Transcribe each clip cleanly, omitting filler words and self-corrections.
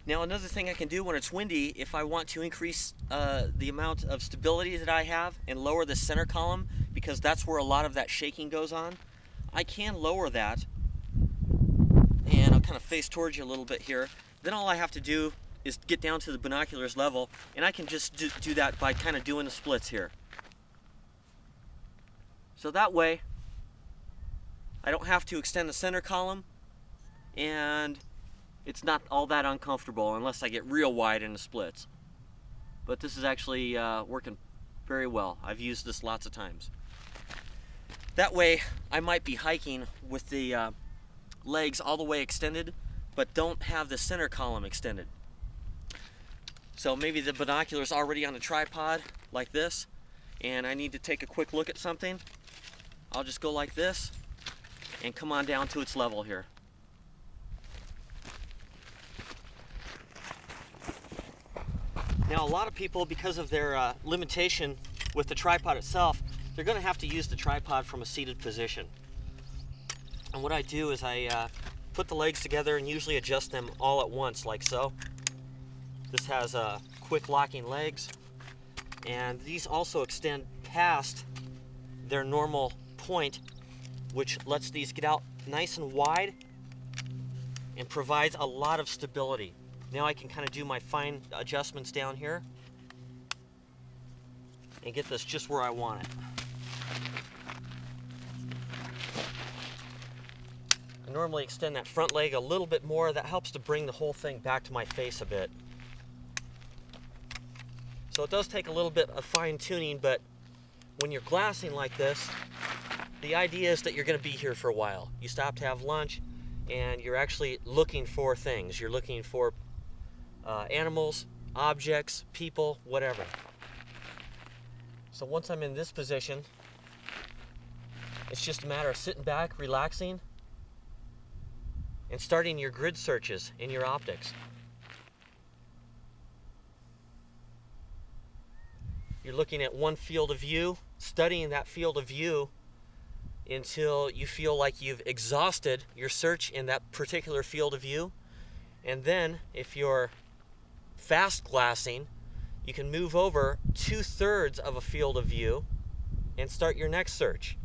Now another thing I can do when it's windy, if I want to increase the amount of stability that I have and lower the center column, because that's where a lot of that shaking goes on, I can lower that. And I'll kind of face towards you a little bit here. Then all I have to do is get down to the binoculars level, and I can just do that by kind of doing the splits here. So that way, I don't have to extend the center column, and it's not all that uncomfortable unless I get real wide in the splits. But this is actually working very well. I've used this lots of times. That way, I might be hiking with the legs all the way extended, but don't have the center column extended. So maybe the binocular's already on a tripod like this, and I need to take a quick look at something. I'll just go like this and come on down to its level here. Now a lot of people, because of their limitation with the tripod itself, they're going to have to use the tripod from a seated position. And what I do is I put the legs together and usually adjust them all at once, like so. This has quick locking legs, and these also extend past their normal point, which lets these get out nice and wide and provides a lot of stability. Now I can kind of do my fine adjustments down here and get this just where I want it. I normally extend that front leg a little bit more. That helps to bring the whole thing back to my face a bit. So it does take a little bit of fine tuning, but when you're glassing like this, the idea is that you're going to be here for a while. You stop to have lunch and you're actually looking for things. You're looking for animals, objects, people, whatever. So once I'm in this position, it's just a matter of sitting back, relaxing, and starting your grid searches in your optics. You're looking at one field of view, studying that field of view until you feel like you've exhausted your search in that particular field of view. And then, if you're fast glassing, you can move over 2/3 of a field of view and start your next search.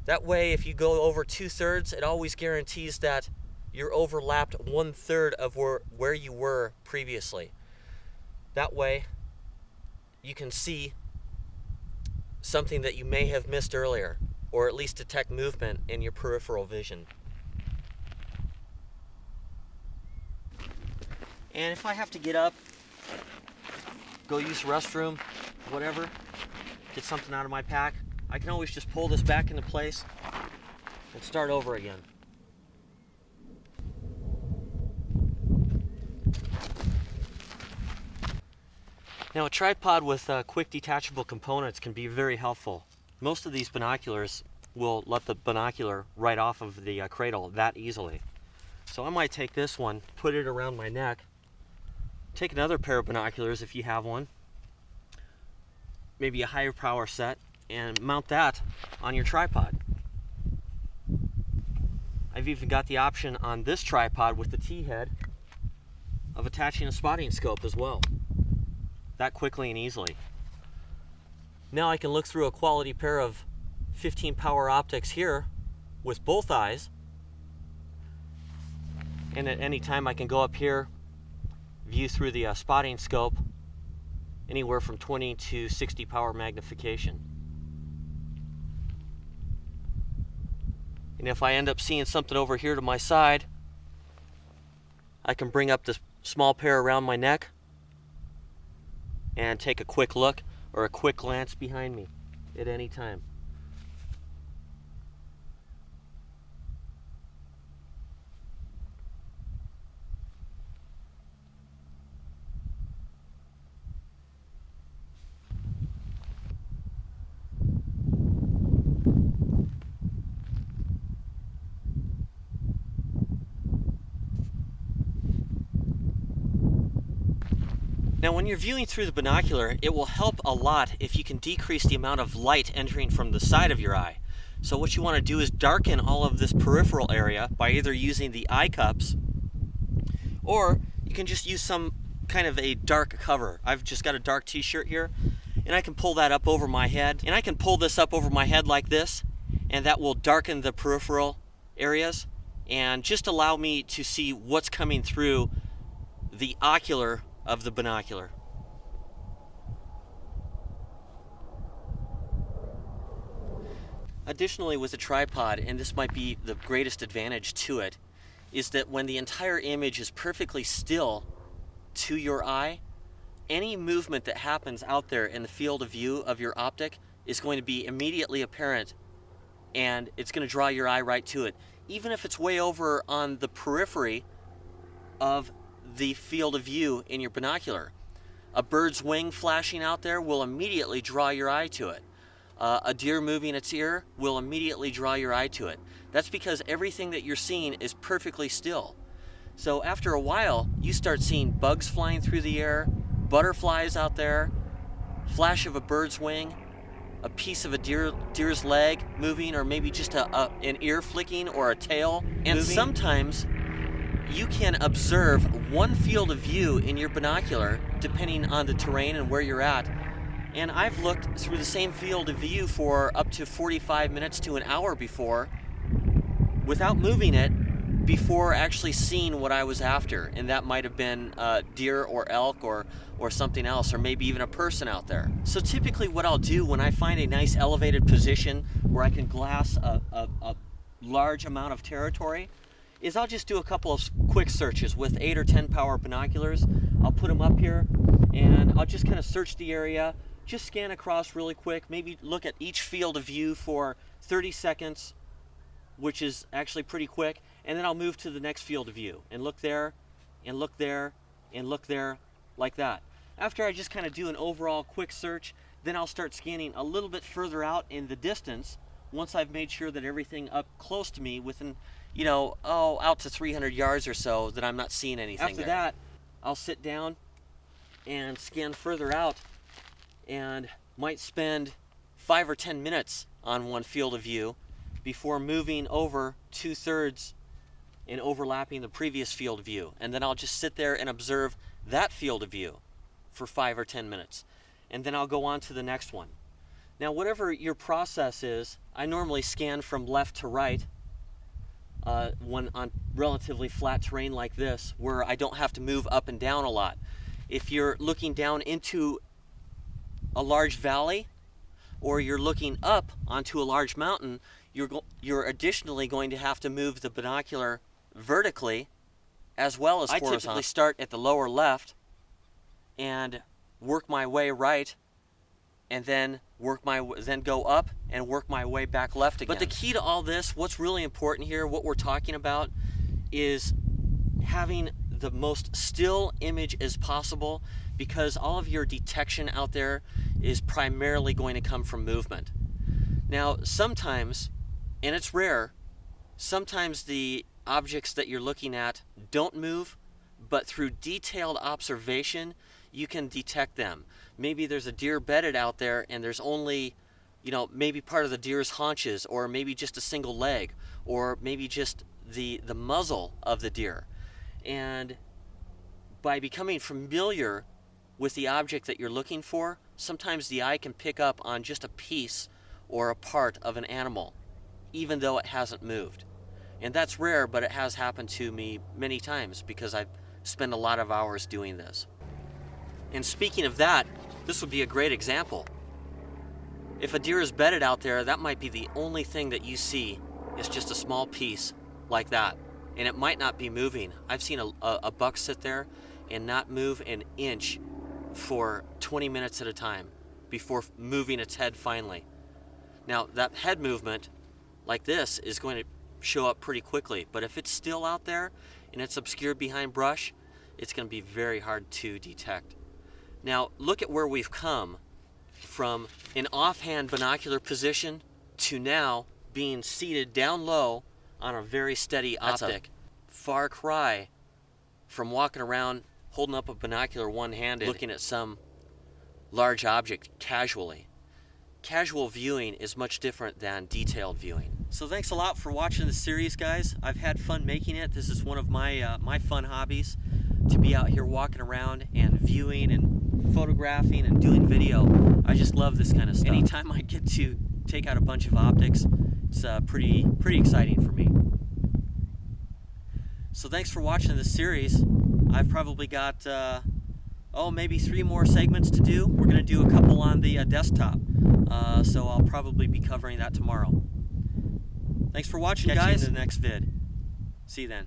That way, if you go over 2/3, it always guarantees that you're overlapped 1/3 of where you were previously. That way, you can see something that you may have missed earlier, or at least detect movement in your peripheral vision. And if I have to get up, go use the restroom, whatever, get something out of my pack, I can always just pull this back into place and start over again. Now a tripod with quick detachable components can be very helpful. Most of these binoculars will let the binocular right off of the cradle that easily. So I might take this one, put it around my neck, take another pair of binoculars if you have one, maybe a higher power set, and mount that on your tripod. I've even got the option on this tripod with the T-head of attaching a spotting scope as well. That quickly and easily. Now I can look through a quality pair of 15 power optics here with both eyes, and at any time I can go up here, view through the spotting scope, anywhere from 20 to 60 power magnification. And if I end up seeing something over here to my side, I can bring up this small pair around my neck and take a quick look or a quick glance behind me at any time. Now when you're viewing through the binocular, it will help a lot if you can decrease the amount of light entering from the side of your eye. So what you want to do is darken all of this peripheral area by either using the eye cups, or you can just use some kind of a dark cover. I've just got a dark t-shirt here, and I can pull that up over my head, and I can pull this up over my head like this, and that will darken the peripheral areas and just allow me to see what's coming through the ocular of the binocular. Additionally, with a tripod, and this might be the greatest advantage to it, is that when the entire image is perfectly still to your eye, any movement that happens out there in the field of view of your optic is going to be immediately apparent, and it's going to draw your eye right to it. Even if it's way over on the periphery of the field of view in your binocular. A bird's wing flashing out there will immediately draw your eye to it. A deer moving its ear will immediately draw your eye to it. That's because everything that you're seeing is perfectly still. So after a while, you start seeing bugs flying through the air, butterflies out there, flash of a bird's wing, a piece of a deer's leg moving, or maybe just an ear flicking or a tail and moving. Sometimes you can observe one field of view in your binocular depending on the terrain and where you're at. And I've looked through the same field of view for up to 45 minutes to an hour before without moving it, before actually seeing what I was after. And that might have been deer or elk or something else, or maybe even a person out there. So typically what I'll do when I find a nice elevated position where I can glass a large amount of territory is I'll just do a couple of quick searches with 8 or 10 power binoculars. I'll put them up here and I'll just kind of search the area, just scan across really quick, maybe look at each field of view for 30 seconds, which is actually pretty quick, and then I'll move to the next field of view and look there and look there and look there, like that. After I just kind of do an overall quick search, then I'll start scanning a little bit further out in the distance once I've made sure that everything up close to me within, out to 300 yards or so, that I'm not seeing anything. After that, I'll sit down and scan further out and might spend 5 or 10 minutes on one field of view before moving over 2/3 and overlapping the previous field of view. And then I'll just sit there and observe that field of view for 5 or 10 minutes. And then I'll go on to the next one. Now, whatever your process is, I normally scan from left to right when on relatively flat terrain like this, where I don't have to move up and down a lot. If you're looking down into a large valley, or you're looking up onto a large mountain, you're additionally going to have to move the binocular vertically as well as horizontally. I typically start at the lower left and work my way right, and then go up and work my way back left again. But the key to all this, what's really important here, what we're talking about, is having the most still image as possible, because all of your detection out there is primarily going to come from movement. Now, sometimes, and it's rare, sometimes the objects that you're looking at don't move, but through detailed observation, you can detect them. Maybe there's a deer bedded out there and there's only, maybe part of the deer's haunches, or maybe just a single leg, or maybe just the muzzle of the deer. And by becoming familiar with the object that you're looking for, sometimes the eye can pick up on just a piece or a part of an animal, even though it hasn't moved. And that's rare, but it has happened to me many times because I've spent a lot of hours doing this. And speaking of that, this would be a great example. If a deer is bedded out there, that might be the only thing that you see is just a small piece like that. And it might not be moving. I've seen a buck sit there and not move an inch for 20 minutes at a time before moving its head finally. Now, that head movement like this is going to show up pretty quickly, but if it's still out there and it's obscured behind brush, it's going to be very hard to detect. Now, look at where we've come from an offhand binocular position to now being seated down low on a very steady optic. Far cry from walking around holding up a binocular one-handed, looking at some large object casually. Casual viewing is much different than detailed viewing. So thanks a lot for watching this series, guys. I've had fun making it. This is one of my fun hobbies. to be out here walking around and viewing and photographing and doing video. I just love this kind of stuff. Anytime I get to take out a bunch of optics, it's pretty exciting for me. So thanks for watching this series. I've probably got maybe 3 more segments to do. We're going to do a couple on the desktop, so I'll probably be covering that tomorrow. Thanks for watching, guys. Catch you in the next vid. See you then.